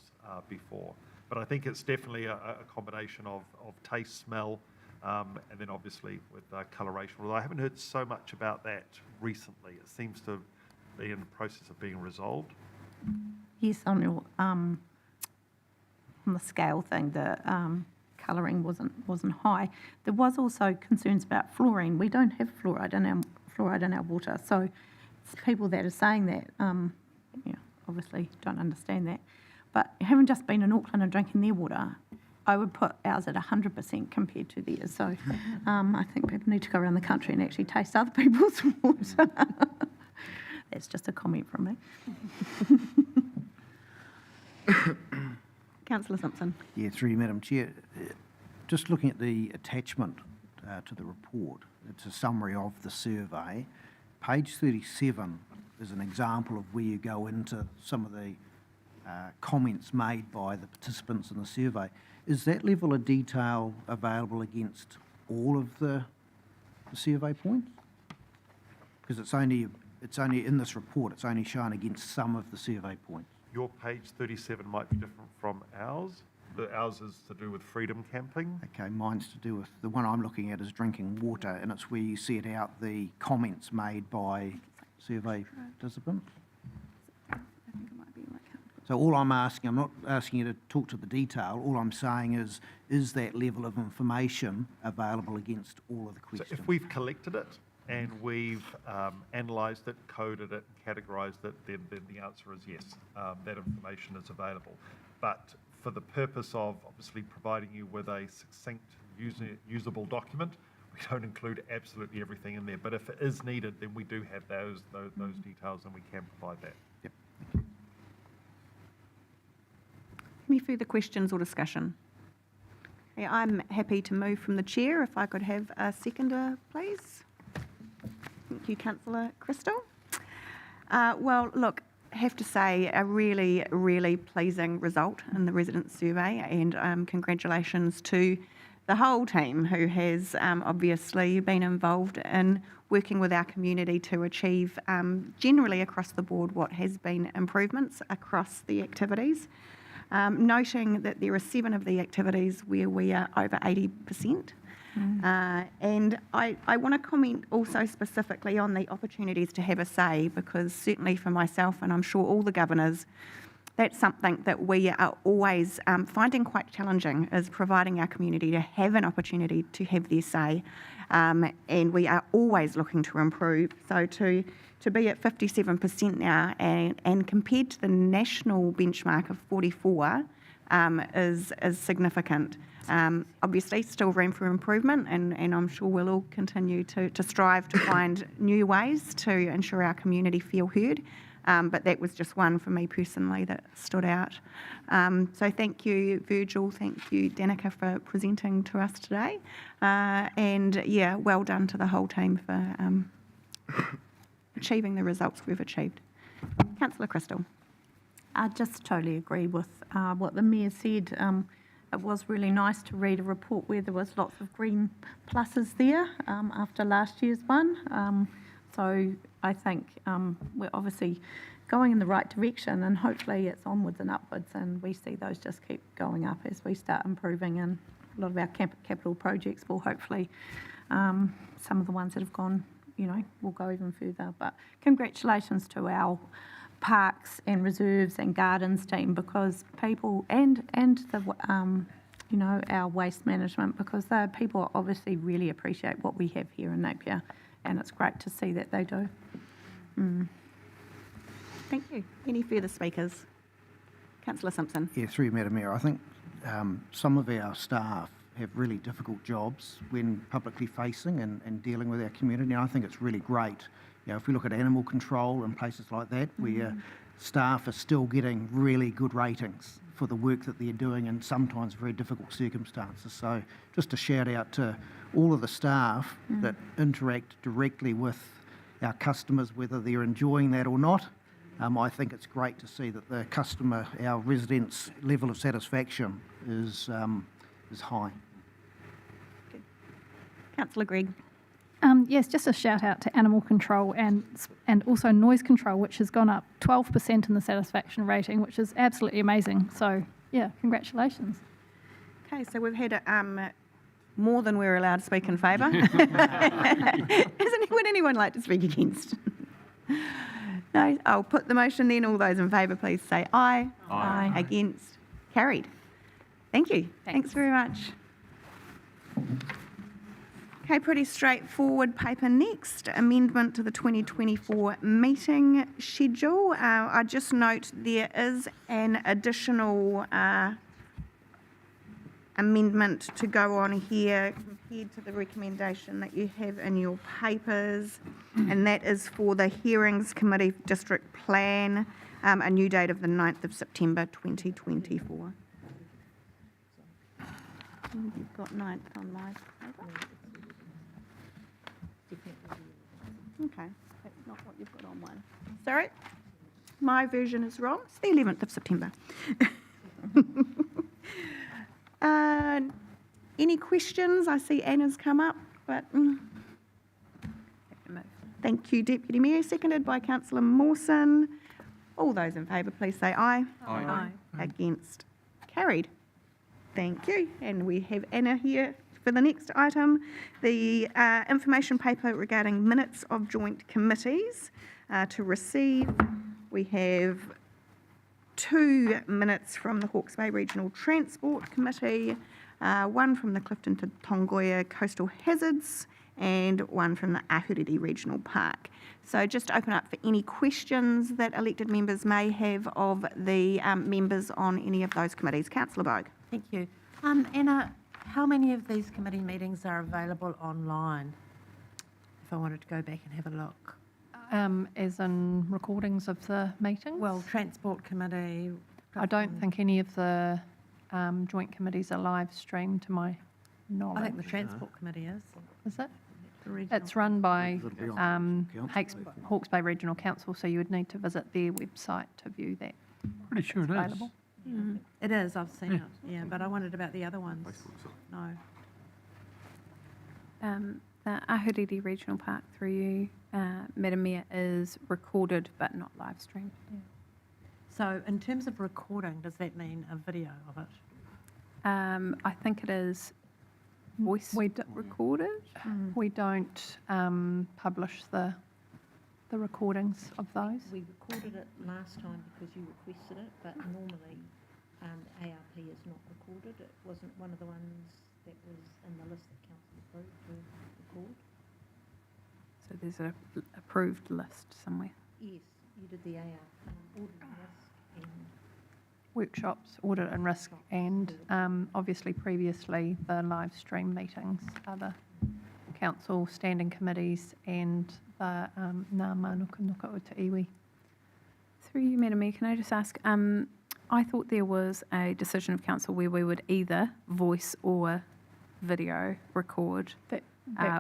before. But I think it's definitely a combination of taste, smell, and then obviously with coloration. Although I haven't heard so much about that recently. It seems to be in the process of being resolved. Yes, on your on the scale thing, the colouring wasn't high. There was also concerns about fluorine. We don't have fluoride in our water, so it's people that are saying that obviously don't understand that. But having just been in Auckland and drinking their water, I would put ours at 100% compared to theirs. So I think people need to go around the country and actually taste other people's water. That's just a comment from me. Councillor Simpson. Yeah, through you, Madam Chair. Just looking at the attachment to the report, it's a summary of the survey. Page 37 is an example of where you go into some of the comments made by the participants in the survey. Is that level of detail available against all of the survey points? Because it's only in this report, it's only shown against some of the survey points. Your page 37 might be different from ours. Ours is to do with freedom camping. Okay, mine's to do with, the one I'm looking at is drinking water, and it's where you set out the comments made by survey participants. So all I'm asking, I'm not asking you to talk to the detail, all I'm saying is that level of information available against all of the questions? So if we've collected it and we've analysed it, coded it, categorised it, then the answer is yes, that information is available. But for the purpose of obviously providing you with a succinct, usable document, we don't include absolutely everything in there. But if it is needed, then we do have those details, and we can provide that. Yep. Any further questions or discussion? Okay, I'm happy to move from the chair. If I could have a seconder, please. Thank you, Councillor Crystal. Well, look, I have to say a really, really pleasing result in the resident survey, and congratulations to the whole team who has obviously been involved in working with our community to achieve generally across the board what has been improvements across the activities. Noting that there are 7 of the activities where we are over 80%. And I want to comment also specifically on the opportunities to have a say, because certainly for myself, and I'm sure all the governors, that's something that we are always finding quite challenging, is providing our community to have an opportunity to have their say. And we are always looking to improve. So to be at 57% now and compared to the national benchmark of 44 is significant. Obviously, still room for improvement, and I'm sure we'll all continue to strive to find new ways to ensure our community feel heard. But that was just one for me personally that stood out. So thank you, Virgil. Thank you, Danica, for presenting to us today. And yeah, well done to the whole team for achieving the results we've achieved. Councillor Crystal. I just totally agree with what the Mayor said. It was really nice to read a report where there was lots of green pluses there after last year's one. So I think we're obviously going in the right direction, and hopefully it's onwards and upwards, and we see those just keep going up as we start improving, and a lot of our capital projects will hopefully, some of the ones that have gone, will go even further. But congratulations to our parks and reserves and gardens team, because people and the our waste management, because people obviously really appreciate what we have here in Napier, and it's great to see that they do. Thank you. Any further speakers? Councillor Simpson. Yeah, through you, Madam Mayor. I think some of our staff have really difficult jobs when publicly facing and dealing with our community. And I think it's really great. If we look at animal control and places like that, where staff are still getting really good ratings for the work that they're doing in sometimes very difficult circumstances. So just a shout out to all of the staff that interact directly with our customers, whether they're enjoying that or not. I think it's great to see that the customer, our residents' level of satisfaction is high. Good. Councillor Gregg. Yes, just a shout out to animal control and also noise control, which has gone up 12% in the satisfaction rating, which is absolutely amazing. So, yeah, congratulations. Okay, so we've had more than we're allowed to speak in favour. Would anyone like to speak against? No, I'll put the motion then. All those in favour, please say aye. Aye. Against? Carried. Thank you. Thanks very much. Okay, pretty straightforward paper next. Amendment to the 2024 meeting schedule. I just note there is an additional amendment to go on here compared to the recommendation that you have in your papers, and that is for the Hearings Committee District Plan, a new date of the 9th of September 2024. You've got 9th on my paper. Okay, that's not what you've got on one. Sorry, my version is wrong. It's the 11th of September. Any questions? I see Anna's come up, but thank you, Deputy Mayor. Seconded by Councillor Mawson. All those in favour, please say aye. Aye. Against? Carried. Thank you. And we have Anna here for the next item, the information paper regarding minutes of joint committees to receive. We have 2 minutes from the Hawke's Bay Regional Transport Committee, one from the Clifton to Tongoia Coastal Hazards, and one from the Ahuriri Regional Park. So just to open up for any questions that elected members may have of the members on any of those committees. Councillor Bogue. Thank you. Anna, how many of these committee meetings are available online, if I wanted to go back and have a look? As in recordings of the meetings? Well, Transport Committee, I don't think any of the joint committees are live streamed to my knowledge. I think the Transport Committee is. Is it? The regional. It's run by It'll be on council. Hawke's Bay Regional Council, so you would need to visit their website to view that. Pretty sure it is. Available. It is, I've seen it, yeah, but I wondered about the other ones. No. The Ahuriri Regional Park, through you, Madam Mayor, is recorded but not live streamed. So in terms of recording, does that mean a video of it? I think it is voice recorded. We don't publish the recordings of those. We recorded it last time because you requested it, but normally ARP is not recorded. It wasn't one of the ones that was in the list that council approved to record. So there's an approved list somewhere. Yes, you did the audit and risk and Workshops, audit and risk, and obviously previously the live stream meetings are the council standing committees and the Ngā Mānuka Nuka o Te Iwi. Through you, Madam Mayor, can I just ask, I thought there was a decision of council where we would either voice or video record That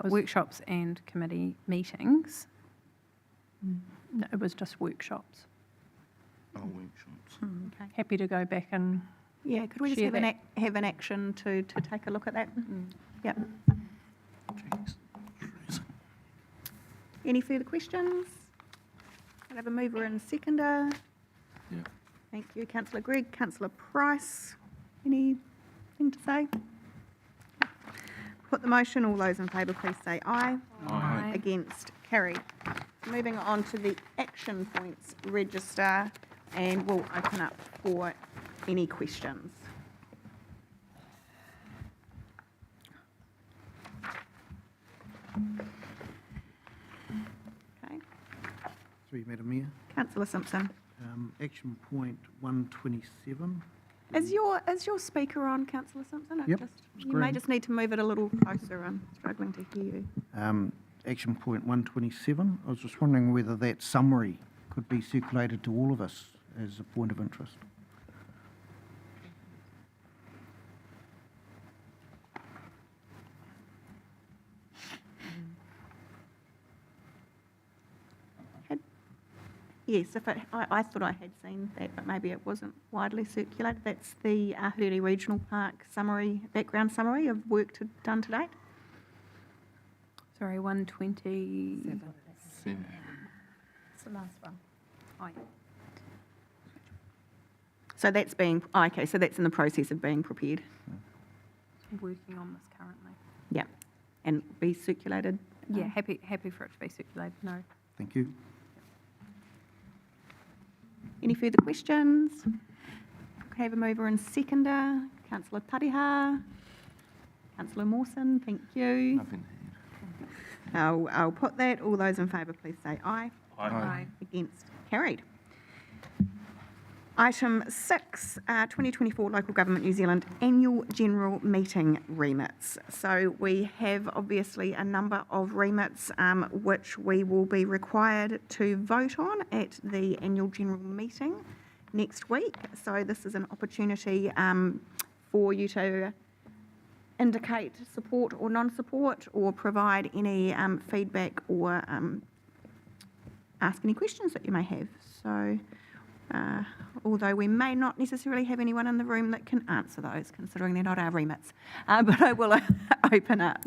was, workshops and committee meetings. no, it was just workshops. Oh, workshops. Okay. Happy to go back and Yeah, could we just Share have that. have an action to take a look at that? Yep. Any further questions? I'll have a mover and seconder. Yeah. Thank you, Councillor Gregg. Councillor Price, anything to say? Put the motion. All those in favour, please say aye. Aye. Against, carried. Moving on to the action points register, and we'll open up for any questions. Okay, Through you, Madam Mayor. Councillor Simpson. Action point 127. Is your speaker on, Councillor Simpson? Yep, You may screen. just need to move it a little closer. I'm struggling to hear you. Action point 127. I was just wondering whether that summary could be circulated to all of us as a point of interest. Yes, I thought I had seen that, but maybe it wasn't widely circulated. That's the Ahuriri Regional Park summary, background summary of work done to date. Sorry, 127. It's the last one. Oh, yeah. So that's okay, so that's in the process of being prepared. Working on this currently. Yeah, and be circulated. Yeah, happy for it to be circulated. No. Thank you. Any further questions? Okay, have a mover and seconder. Councillor Tariha. Councillor Mawson, thank you. Nothing. I'll put that. All those in favour, please say aye. Aye. Against, carried. Item 6, 2024 Local Government New Zealand Annual General Meeting remits. So we have obviously a number of remits which we will be required to vote on at the Annual General Meeting next week. So this is an opportunity for you to indicate support or non-support, or provide any feedback, or ask any questions that you may have. So although we may not necessarily have anyone in the room that can answer those, considering they're not our remits, but I will open up.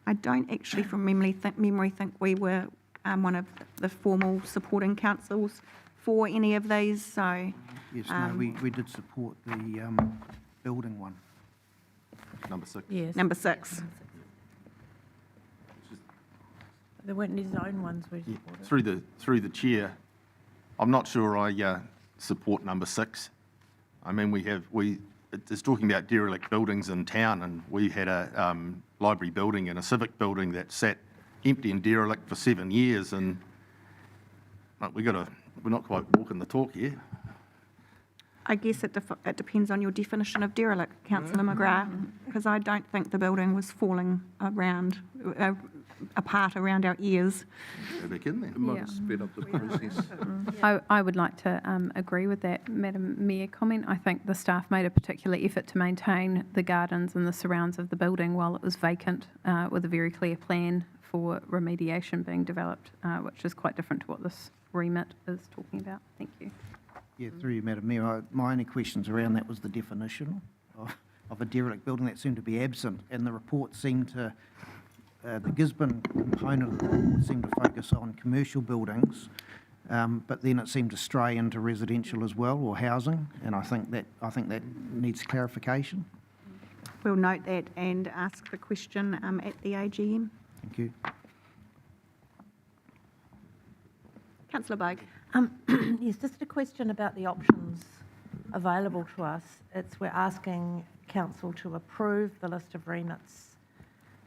I don't actually from memory think we were one of the formal supporting councils for any of these, so. Yes, no, we did support the building one. Number 6. Yes. Number 6. There weren't any zone ones we supported. Through the chair, I'm not sure I support number 6. I mean, it's talking about derelict buildings in town, and we had a library building and a civic building that sat empty and derelict for 7 years, and we're not quite walking the talk here. I guess it depends on your definition of derelict, councillor McGrath, because I don't think the building was falling apart around our ears. Go back in there. It might have sped up the process. I would like to agree with that Madam Mayor comment. I think the staff made a particular effort to maintain the gardens and the surrounds of the building while it was vacant, with a very clear plan for remediation being developed, which is quite different to what this remit is talking about. Thank you. Yeah, through you, Madam Mayor, my only questions around that was the definition of a derelict building that seemed to be absent, and the report seemed to, the Gisborne component of the report seemed to focus on commercial buildings, but then it seemed to stray into residential as well, or housing, and I think that needs clarification. We'll note that and ask the question at the AGM. Thank you. Councillor Bogue. Yes, just a question about the options available to us. We're asking council to approve the list of remits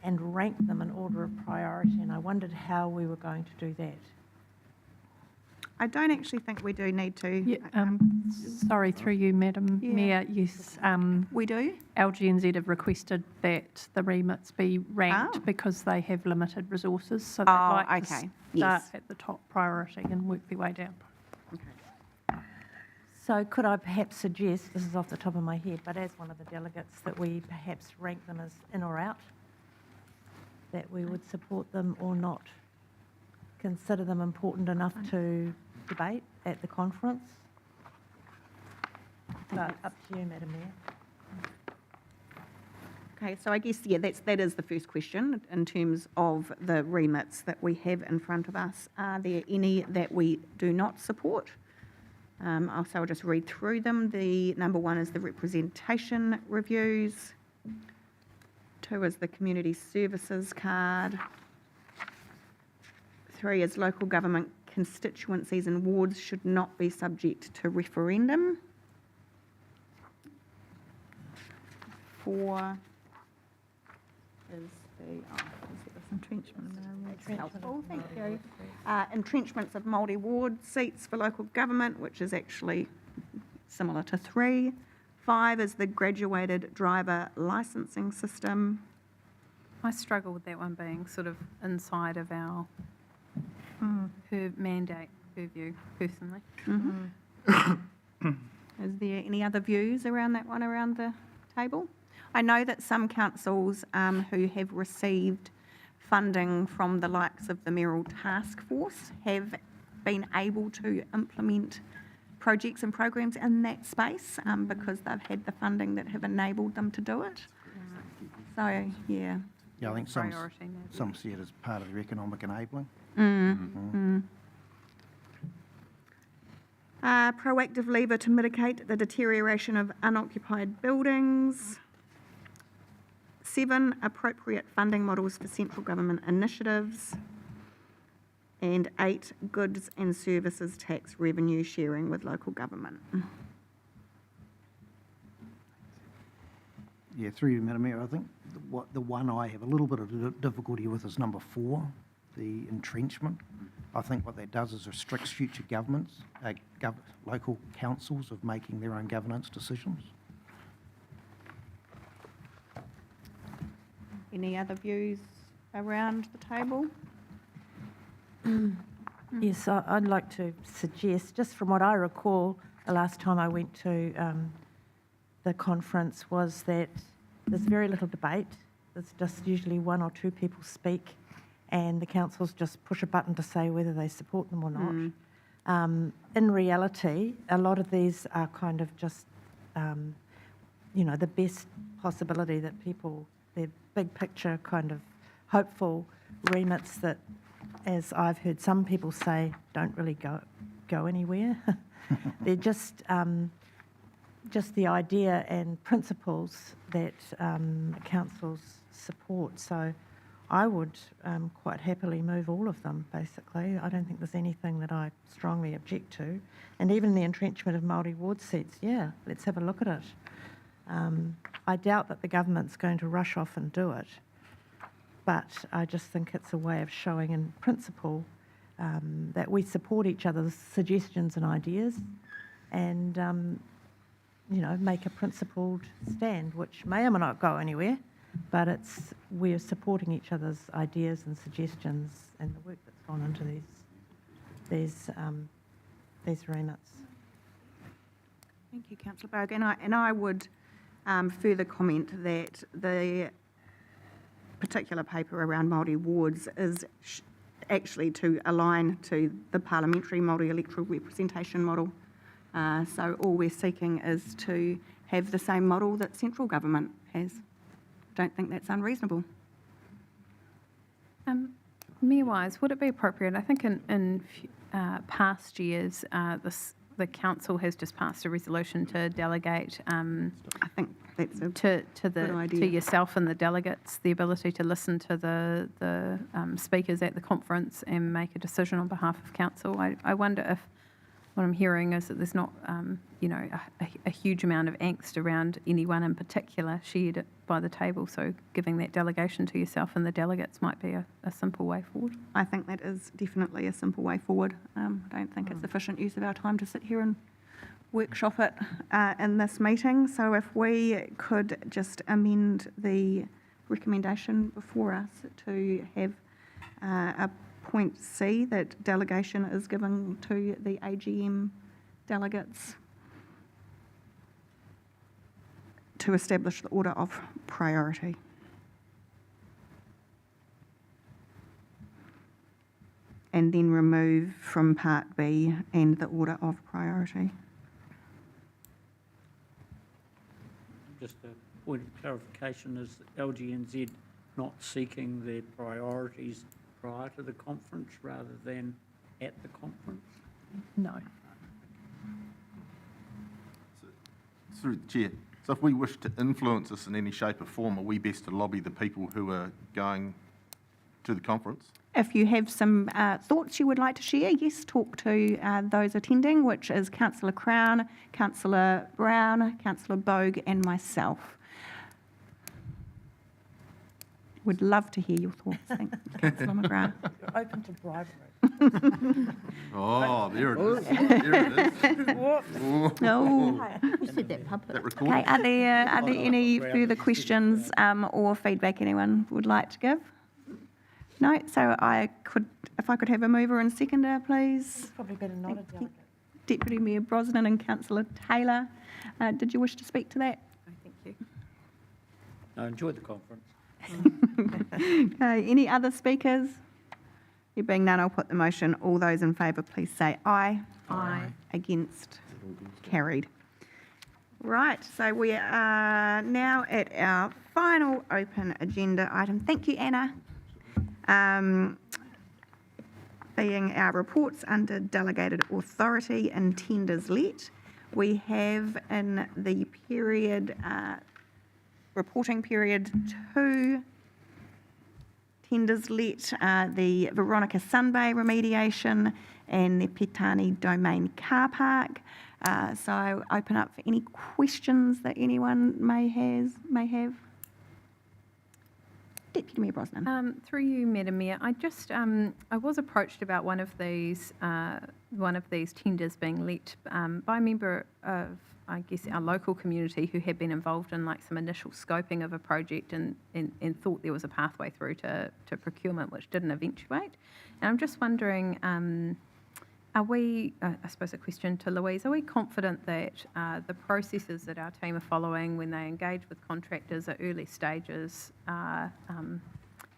and rank them in order of priority, and I wondered how we were going to do that. I don't actually think we do need to. Yeah, sorry, through you, Madam Mayor. Yes, we do. LGNZ have requested that the remits be ranked because they have limited resources, so they'd like to start at the top priority and work their way down. So could I perhaps suggest, this is off the top of my head, but as one of the delegates, that we perhaps rank them as in or out? That we would support them or not? Consider them important enough to debate at the conference? But up to you, Madam Mayor. Okay, so I guess, that is the first question in terms of the remits that we have in front of us. Are there any that we do not support? I'll just read through them. The number 1 is the representation reviews. 2 is the community services card. 3 is local government constituencies and wards should not be subject to referendum. 4 is the entrenchment. Helpful, thank you. Entrenchments of multi-ward seats for local government, which is actually similar to 3. 5 is the graduated driver licensing system. I struggle with that one being sort of inside of our her mandate, purview, personally. Is there any other views around that one around the table? I know that some councils who have received funding from the likes of the Merrill Task Force have been able to implement projects and programs in that space because they've had the funding that have enabled them to do it. So, yeah. Yeah, I think some see it as part of their economic enabling. Proactive lever to mitigate the deterioration of unoccupied buildings. 7, appropriate funding models for central government initiatives. And 8, goods and services tax revenue sharing with local government. Yeah, through you, Madam Mayor, I think the one I have a little bit of difficulty with is number 4, the entrenchment. I think what that does is restricts future governments, local councils of making their own governance decisions. Any other views around the table? Yes, I'd like to suggest, just from what I recall, the last time I went to the conference was that there's very little debate. There's just usually 1 or 2 people speak, and the councils just push a button to say whether they support them or not. In reality, a lot of these are kind of just, the best possibility that people, they're big picture kind of hopeful remits that, as I've heard some people say, don't really go anywhere. They're just the idea and principles that councils support. So I would quite happily move all of them, basically. I don't think there's anything that I strongly object to. And even the entrenchment of multi-ward seats, yeah, let's have a look at it. I doubt that the government's going to rush off and do it, but I just think it's a way of showing in principle that we support each other's suggestions and ideas, and make a principled stand, which may or may not go anywhere, but we're supporting each other's ideas and suggestions and the work that's gone into these remits. Thank you, Councillor Bogue. And I would further comment that the particular paper around Māori wards is actually to align to the parliamentary Māori electoral representation model. So all we're seeking is to have the same model that central government has. Don't think that's unreasonable. Mayor-wise, would it be appropriate? I think in past years, the council has just passed a resolution to delegate. I think that's a to good idea. to yourself and the delegates the ability to listen to the speakers at the conference and make a decision on behalf of council. I wonder if what I'm hearing is that there's not a huge amount of angst around anyone in particular shared by the table. So giving that delegation to yourself and the delegates might be a simple way forward. I think that is definitely a simple way forward. I don't think it's efficient use of our time to sit here and workshop it in this meeting. So if we could just amend the recommendation before us to have a point C, that delegation is given to the AGM delegates to establish the order of priority. And then remove from Part B and the order of priority. Just a point of clarification, is LGNZ not seeking their priorities prior to the conference rather than at the conference? No. Through the chair. So if we wish to influence this in any shape or form, are we best to lobby the people who are going to the conference? If you have some thoughts you would like to share, yes, talk to those attending, which is Councillor Crown, Councillor Brown, Councillor Bogue and myself. Would love to hear your thoughts. Thank you, Councillor McGrath. You're open to bribery. Oh, there it is. There it is. No. You said that publicly. That recorded? Okay, are there any further questions or feedback anyone would like to give? No, so if I could have a mover and seconder, please. Probably better not a delegate. Deputy Mayor Brosnan and Councillor Taylor. Did you wish to speak to that? Thank you. I enjoyed the conference. Okay, any other speakers? There being none, I'll put the motion. All those in favour, please say aye. Aye. Against? Carried. Right, so we are now at our final open agenda item. Thank you, Anna. Being our reports under delegated authority and tenders let, we have in the period, reporting period 2, tenders let, the Veronica Sunbay remediation and the Petani Domain car park. So open up for any questions that anyone may have. Deputy Mayor Brosnan. Through you, Madam Mayor, I was approached about one of these tenders being let by a member of, I guess, our local community who had been involved in like some initial scoping of a project and thought there was a pathway through to procurement, which didn't eventuate. And I'm just wondering, are we, I suppose a question to Louise, are we confident that the processes that our team are following when they engage with contractors at early stages are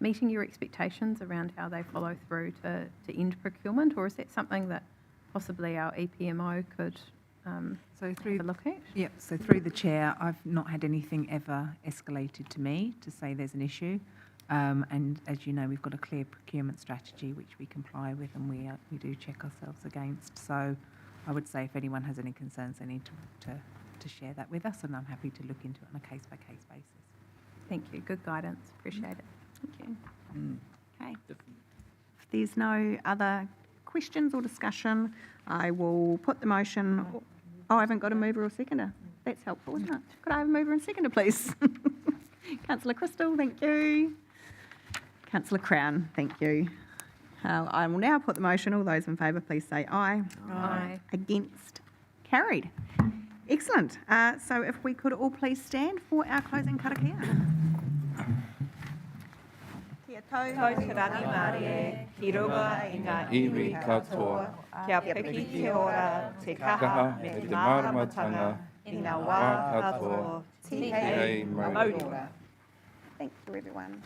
meeting your expectations around how they follow through to end procurement, or is that something that possibly our EPMO could have a look at? Yep, so through the chair, I've not had anything ever escalated to me to say there's an issue. And as you know, we've got a clear procurement strategy which we comply with and we do check ourselves against. So I would say if anyone has any concerns, they need to share that with us, and I'm happy to look into it on a case-by-case basis. Thank you. Good guidance. Appreciate it. Thank you. Okay. If there's no other questions or discussion, I will put the motion. Oh, I haven't got a mover or seconder. That's helpful, isn't it? Could I have a mover and seconder, please? Councillor Crystal, thank you. Councillor Crown, thank you. I will now put the motion. All those in favour, please say aye. Aye. Against? Carried. Excellent. So if we could all please stand for our closing karakia. Kia tau te rangi Māori, ki runga i ngā iwi katoa, kia piki te ora, te kaha me te māramatanga, i ngā wā katoa, tihei maurora. Thank you, everyone.